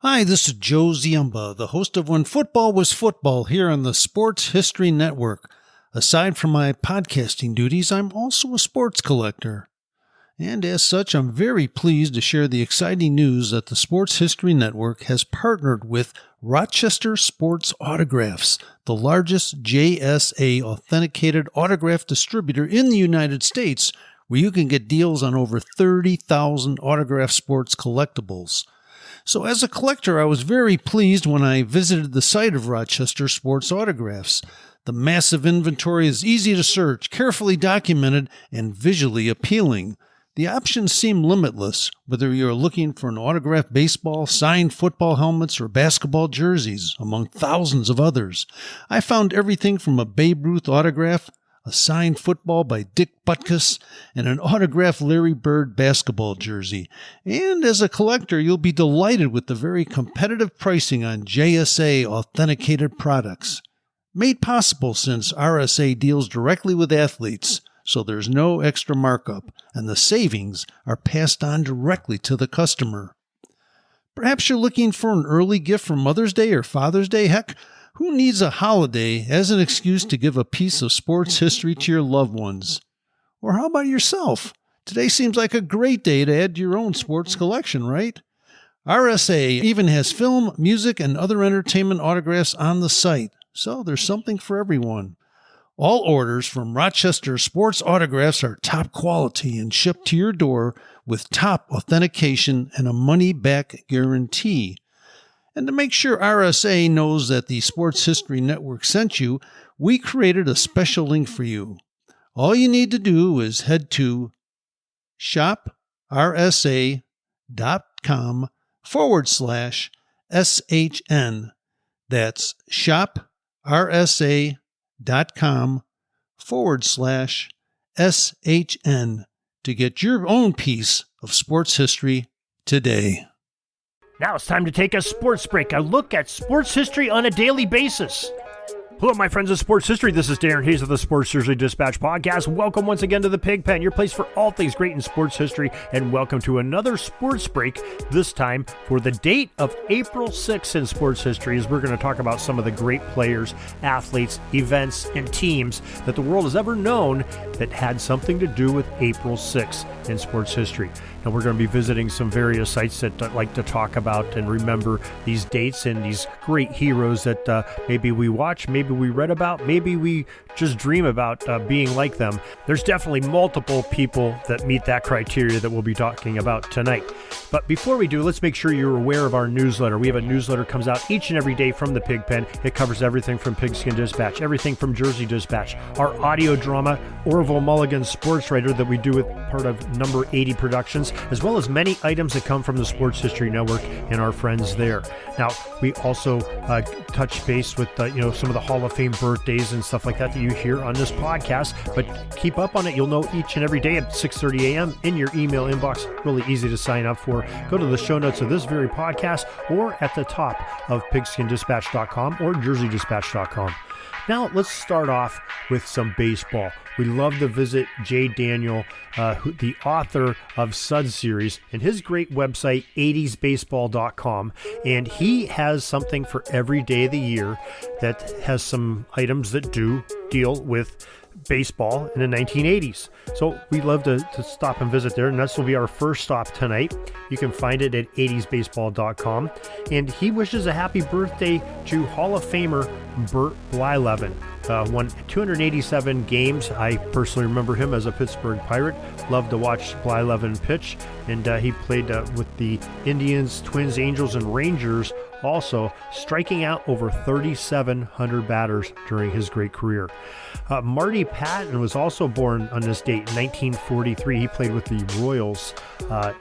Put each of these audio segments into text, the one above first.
Hi, this is Joe Ziemba, the host of When Football Was Football here on the Sports History Network. Aside from my podcasting duties, I'm also a sports collector. And as such, I'm very pleased to share the exciting news that the Sports History Network has partnered with Rochester Sports Autographs, the largest JSA authenticated autograph distributor in the United States, where you can get deals on over 30,000 autograph sports collectibles. So as a collector, I was very pleased when I visited the site of Rochester Sports Autographs. The massive inventory is easy to search, carefully documented, and visually appealing. The options seem limitless, whether you're looking for an autographed baseball, signed football helmets, or basketball jerseys, among thousands of others. I found everything from a Babe Ruth autograph, a signed football by Dick Butkus, and an autographed Larry Bird basketball jersey. And as a collector, you'll be delighted with the very competitive pricing on JSA authenticated products. Made possible since RSA deals directly with athletes, so there's no extra markup, and the savings are passed on directly to the customer. Perhaps you're looking for an early gift for Mother's Day or Father's Day. Heck, who needs a holiday as an excuse to give a piece of sports history to your loved ones? Or how about yourself? Today seems like a great day to add to your own sports collection, right? RSA even has film, music, and other entertainment autographs on the site, so there's something for everyone. All orders from Rochester Sports Autographs are top quality and shipped to your door with top authentication and a money-back guarantee. And to make sure RSA knows that the Sports History Network sent you, we created a special link for you. All you need to do is head to shoprsa.com/SHN. That's shoprsa.com/SHN to get your own piece of sports history today. Now it's time to take a sports break, a look at sports history on a daily basis. Hello, my friends of sports history. This is Darren Hayes of the Sports History Dispatch podcast. Welcome once again to the Pig Pen, your place for all things great in sports history, and welcome to another sports break, this time for the date of April 6th in sports history, as we're going to talk about some of the great players, athletes, events, and teams that the world has ever known that had something to do with April 6th in sports history. And we're going to be visiting some various sites that I'd like to talk about and remember these dates and these great heroes that maybe we watch, maybe we read about, maybe we just dream about being like them. There's definitely multiple people that meet that criteria that we'll be talking about tonight. But before we do, let's make sure you're aware of our newsletter. We have a newsletter that comes out each and every day from the Pig Pen. It covers everything from Pigskin Dispatch, everything from Jersey Dispatch, our audio drama, Orville Mulligan Sports Writer that we do with part of Number 80 Productions, as well as many items that come from the Sports History Network and our friends there. Now, we also touch base with some of the Hall of Fame birthdays and stuff like that you hear on this podcast, but keep up on it. You'll know each and every day at 6:30 a.m. in your email inbox. Really easy to sign up for. Go to the show notes of this very podcast or at the top of pigskindispatch.com or jerseydispatch.com. Now, let's start off with some baseball. We love to visit Jay Daniel, the author of Sud Series, and his great website, 80sbaseball.com. And he has something for every day of the year that has some items that do deal with baseball in the 1980s. So we love to stop and visit there, and this will be our first stop tonight. You can find it at 80sbaseball.com. And he wishes a happy birthday to Hall of Famer Bert Blyleven. Won 287 games. I personally remember him as a Pittsburgh Pirate. Loved to watch Blyleven pitch, and he played with the Indians, Twins, Angels, and Rangers, also striking out over 3,700 batters during his great career. Marty Patton was also born on this date, 1943. He played with the Royals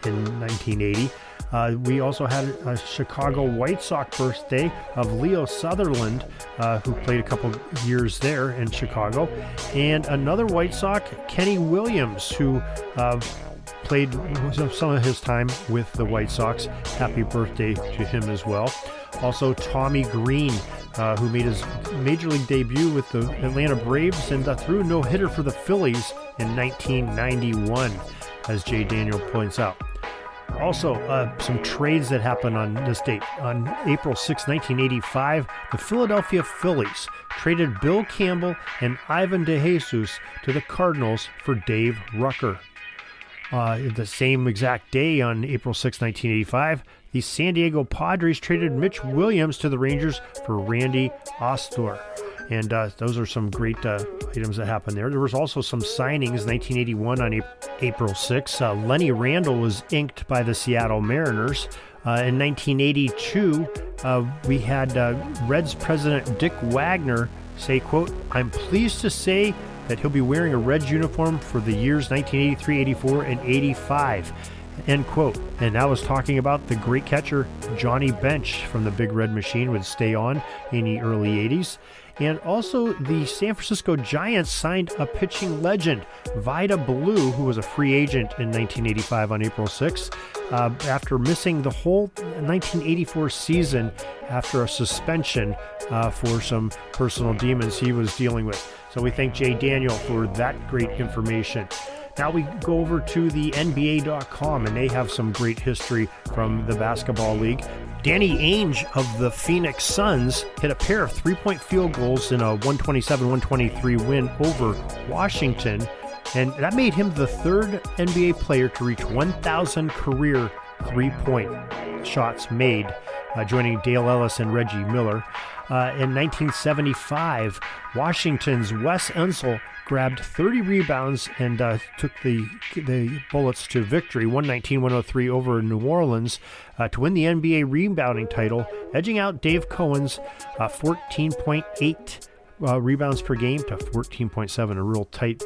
in 1980. We also had a Chicago White Sox birthday of Leo Sutherland, who played a couple years there in Chicago. And another White Sox, Kenny Williams, who played some of his time with the White Sox. Happy birthday to him as well. Also, Tommy Green, who made his Major League debut with the Atlanta Braves and threw a no-hitter for the Phillies in 1991, as Jay Daniel points out. Also, some trades that happened on this date. On April 6, 1985, the Philadelphia Phillies traded Bill Campbell and Ivan DeJesus to the Cardinals for Dave Rucker. The same exact day, on April 6, 1985, the San Diego Padres traded Mitch Williams to the Rangers for Randy Ostor. And those are some great items that happened there. There was also some signings. 1981 on April 6, Lenny Randle was inked by the Seattle Mariners. In 1982, we had Reds president Dick Wagner say, quote, "I'm pleased to say that he'll be wearing a Reds uniform for the years 1983, 84, and 85. End quote. And that was talking about the great catcher Johnny Bench from the Big Red Machine would stay on in the early 80s. And also the San Francisco Giants signed a pitching legend, Vida Blue, who was a free agent in 1985 on April 6th, after missing the whole 1984 season after a suspension for some personal demons he was dealing with. So we thank Jay Daniel for that great information. Now we go over to the NBA.com, and they have some great history from the basketball league. Danny Ainge of the Phoenix Suns hit a pair of three-point field goals in a 127-123 win over Washington, and that made him the third NBA player to reach 1,000 career three-point shots made, joining Dale Ellis and Reggie Miller. In 1975, Washington's Wes Unseld grabbed 30 rebounds and took the Bullets to victory, 119-103 over New Orleans, to win the NBA rebounding title, edging out Dave Cohen's 14.8 rebounds per game to 14.7, a real tight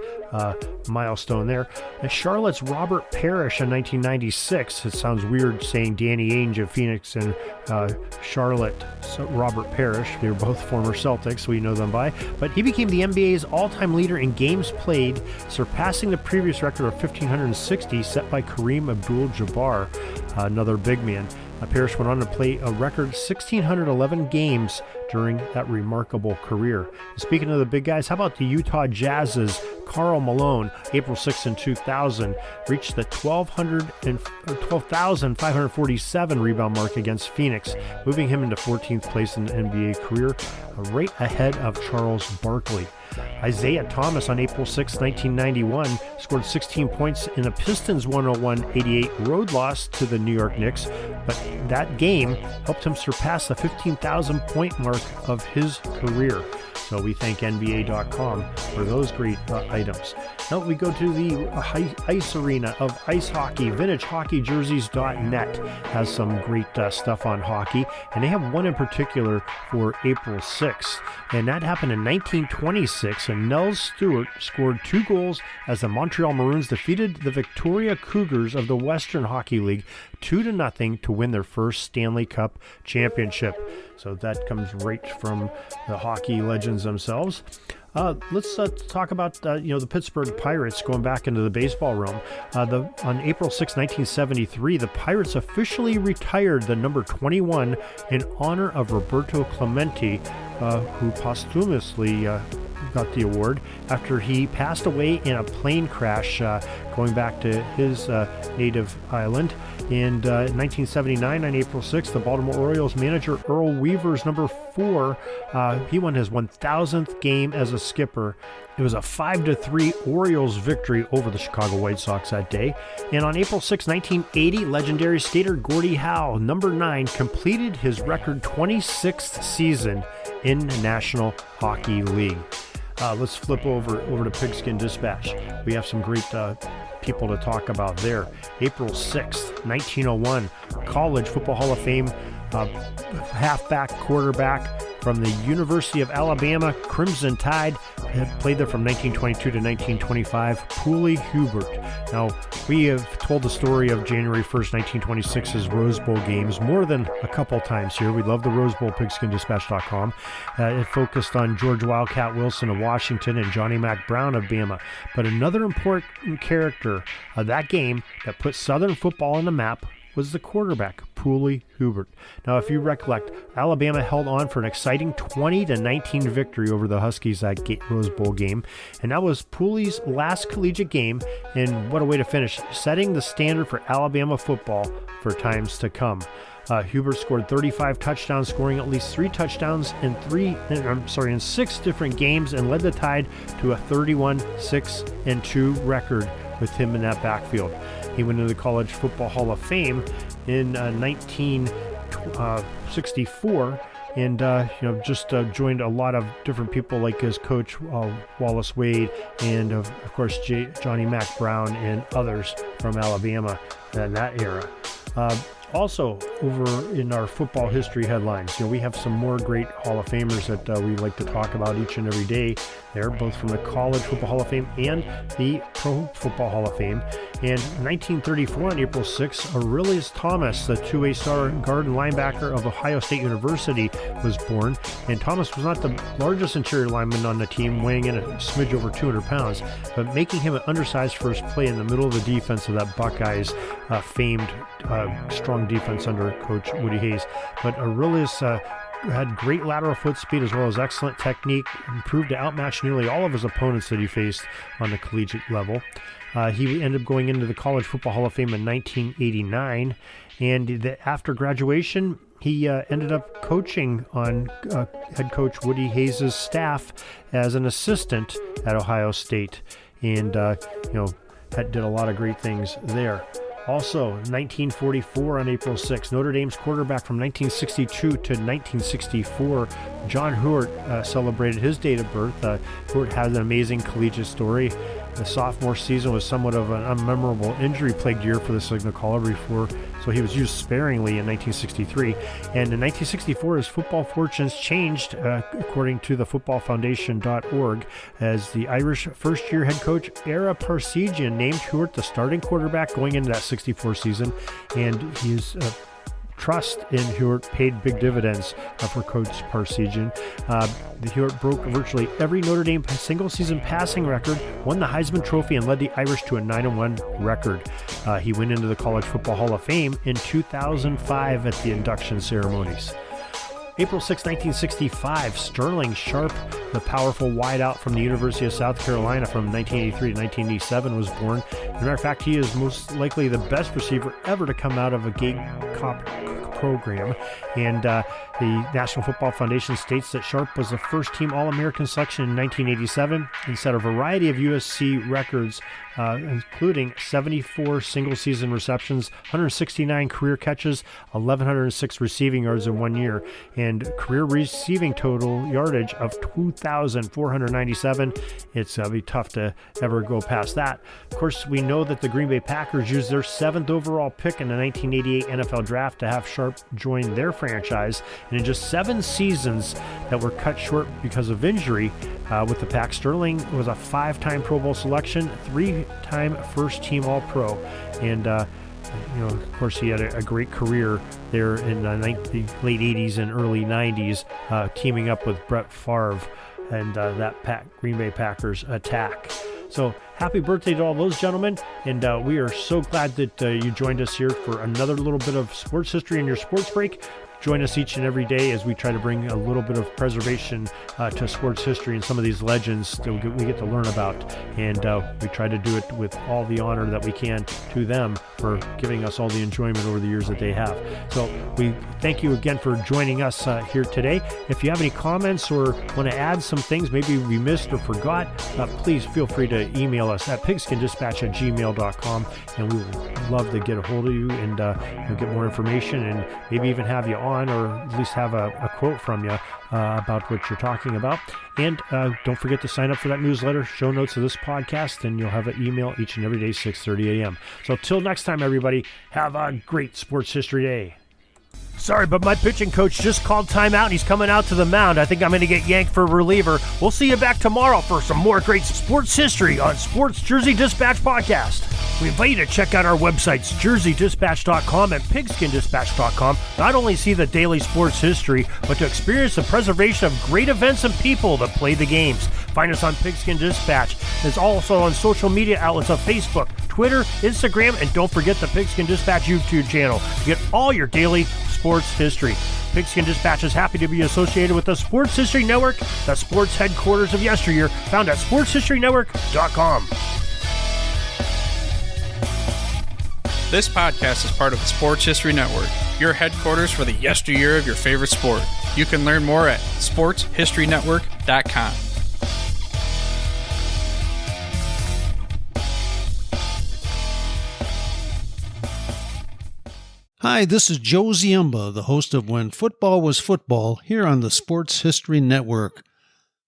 milestone there. And Charlotte's Robert Parrish in 1996. It sounds weird saying Danny Ainge of Phoenix and Charlotte Robert Parrish. They were both former Celtics, we know them by. But he became the NBA's all-time leader in games played, surpassing the previous record of 1,560 set by Kareem Abdul-Jabbar, another big man. Parrish went on to play a record 1,611 games during that remarkable career. Speaking of the big guys, how about the Utah Jazz's Karl Malone, April 6 in 2000, reached the 12,547 rebound mark against Phoenix, moving him into 14th place in the NBA career, right ahead of Charles Barkley. Isaiah Thomas on April 6, 1991, scored 16 points in a Pistons 101-88 road loss to the New York Knicks, but that game helped him surpass the 15,000 point mark of his career. So we thank NBA.com for those great items. Now we go to the ice arena of ice hockey. VintageHockeyJerseys.net has some great stuff on hockey, and they have one in particular for April 6th. And that happened in 1926, and Nels Stewart scored 2 goals as the Montreal Maroons defeated the Victoria Cougars of the Western Hockey League 2-0 to win their first Stanley Cup championship. So that comes right from the hockey legends themselves. Let's talk about the Pittsburgh Pirates, going back into the baseball realm. On April 6, 1973, the Pirates officially retired the number 21 in honor of Roberto Clemente, who posthumously got the award after he passed away in a plane crash going back to his native island. In 1979, on April 6th, the Baltimore Orioles manager Earl Weaver's number 4, he won his 1,000th game as a skipper. It was a 5-3 Orioles victory over the Chicago White Sox that day. And on April 6, 1980, legendary skater Gordie Howe, number 9, completed his record 26th season in the National Hockey League. Let's flip over to Pigskin Dispatch. We have some great people to talk about there. April 6th, 1901, College Football Hall of Fame halfback quarterback from the University of Alabama, Crimson Tide, had played there from 1922 to 1925, Pooley Hubert. Now, we have told the story of January 1st, 1926's Rose Bowl games more than a couple times here. We love the Rose Bowl, PigskinDispatch.com. It focused on George Wildcat Wilson of Washington and Johnny Mac Brown of Bama. But another important character of that game that put Southern football on the map was the quarterback, Pooley Hubert. Now, if you recollect, Alabama held on for an exciting 20-19 victory over the Huskies that Rose Bowl game, and that was Pooley's last collegiate game, and what a way to finish, setting the standard for Alabama football for times to come. Hubert scored 35 touchdowns, scoring at least 3 touchdowns in 6 different games, and led the Tide to a 31-6-2 record with him in that backfield. He went into the College Football Hall of Fame in 1964, and joined a lot of different people like his coach Wallace Wade, and of course Johnny Mack Brown and others from Alabama in that era. Also, over in our football history headlines, we have some more great Hall of Famers that we like to talk about each and every day. They're both from the College Football Hall of Fame and the Pro Football Hall of Fame. And in 1934, on April 6, Aurelius Thomas, the two-way star guard and linebacker of Ohio State University, was born. And Thomas was not the largest interior lineman on the team, weighing in a smidge over 200 pounds, but making him an undersized first play in the middle of the defense of that Buckeyes famed strong defense under Coach Woody Hayes. But Aurelius had great lateral foot speed as well as excellent technique, and proved to outmatch nearly all of his opponents that he faced on the collegiate level. He ended up going into the College Football Hall of Fame in 1989, and after graduation, he ended up coaching on head coach Woody Hayes' staff as an assistant at Ohio State, and did a lot of great things there. Also, 1944 on April 6, Notre Dame's quarterback from 1962 to 1964, John Hewart, celebrated his date of birth. Hewart had an amazing collegiate story. The sophomore season was somewhat of an unmemorable injury-plagued year for the Signal Caller so he was used sparingly in 1963. And in 1964, his football fortunes changed, according to the footballfoundation.org, as the Irish first-year head coach Ara Parseghian named Hewart the starting quarterback going into that 64 season, and his trust in Hewart paid big dividends for Coach Parseghian. The Hewart broke virtually every Notre Dame single-season passing record, won the Heisman Trophy, and led the Irish to a 9-1 record. He went into the College Football Hall of Fame in 2005 at the induction ceremonies. April 6, 1965, Sterling Sharp, the powerful wideout from the University of South Carolina from 1983 to 1987, was born. As a matter of fact, he is most likely the best receiver ever to come out of a Gamecock program, and the National Football Foundation states that Sharp was the first team All-American selection in 1987 and set a variety of USC records, including 74 single-season receptions, 169 career catches, 1,106 receiving yards in 1 year, and career receiving total yardage of 2,497. It's going to be tough to ever go past that. Of course, we know that the Green Bay Packers used their 7th overall pick in the 1988 NFL Draft to have Sharp join their franchise, and in just 7 seasons that were cut short because of injury with the Pack, Sterling was a 5-time Pro Bowl selection, 3-time first-team All-Pro, and of course, he had a great career there in the late 80s and early 90s, teaming up with Brett Favre and that Green Bay Packers attack. So happy birthday to all those gentlemen, and we are so glad that you joined us here for another little bit of sports history in your sports break. Join us each and every day as we try to bring a little bit of preservation to sports history and some of these legends that we get to learn about. And we try to do it with all the honor that we can to them for giving us all the enjoyment over the years that they have. So we thank you again for joining us here today. If you have any comments or want to add some things maybe we missed or forgot, please feel free to email us at pigskindispatch@gmail.com, and we would love to get a hold of you and get more information and maybe even have you on, or at least have a quote from you about what you're talking about. And don't forget to sign up for that newsletter, show notes of this podcast, and you'll have an email each and every day, 6:30 a.m. So till next time, everybody, have a great sports history day. Sorry, but my pitching coach just called timeout and he's coming out to the mound. I think I'm going to get yanked for a reliever. We'll see you back tomorrow for some more great sports history on Sports Jersey Dispatch Podcast. We invite you to check out our websites, jerseydispatch.com and pigskindispatch.com. Not only see the daily sports history, but to experience the preservation of great events and people that play the games. Find us on Pigskin Dispatch. It's also on social media outlets of Facebook, Twitter, Instagram, and don't forget the Pigskin Dispatch YouTube channel to get all your daily sports history. Pigskin Dispatch is happy to be associated with the Sports History Network, the sports headquarters of yesteryear, found at sportshistorynetwork.com. This podcast is part of the Sports History Network, your headquarters for the yesteryear of your favorite sport. You can learn more at sportshistorynetwork.com. Hi, this is Joe Ziemba, the host of When Football Was Football, here on the Sports History Network.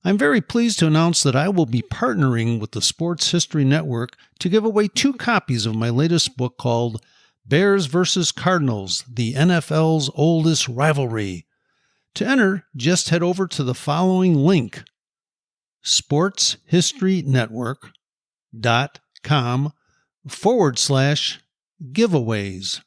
I'm very pleased to announce that I will be partnering with the Sports History Network to give away 2 copies of my latest book called Bears vs. Cardinals, the NFL's Oldest Rivalry. To enter, just head over to the following link, sportshistorynetwork.com/giveaways.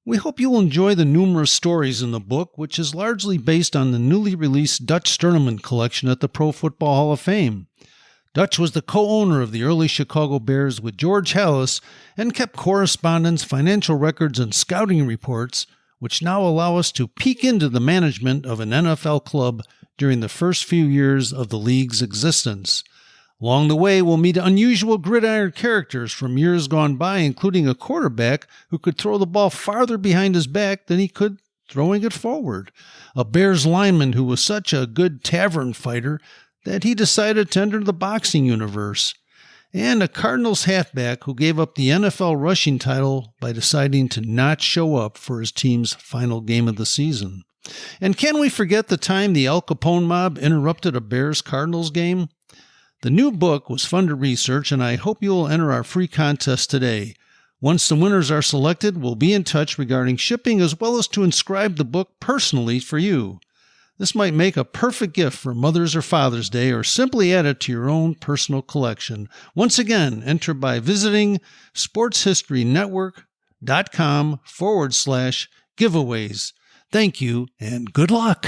We hope you will enjoy the numerous stories in the book, which is largely based on the newly released Dutch Tournament collection at the Pro Football Hall of Fame. Dutch was the co-owner of the early Chicago Bears with George Halas and kept correspondence, financial records, and scouting reports, which now allow us to peek into the management of an NFL club during the first few years of the league's existence. Along the way, we'll meet unusual gridiron characters from years gone by, including a quarterback who could throw the ball farther behind his back than he could throwing it forward, a Bears lineman who was such a good tavern fighter that he decided to enter the boxing universe, and a Cardinals halfback who gave up the NFL rushing title by deciding to not show up for his team's final game of the season. And can we forget the time the Al Capone mob interrupted a Bears-Cardinals game? The new book was fun to research, and I hope you will enter our free contest today. Once the winners are selected, we'll be in touch regarding shipping as well as to inscribe the book personally for you. This might make a perfect gift for Mother's or Father's Day, or simply add it to your own personal collection. Once again, enter by visiting sportshistorynetwork.com/giveaways. Thank you and good luck.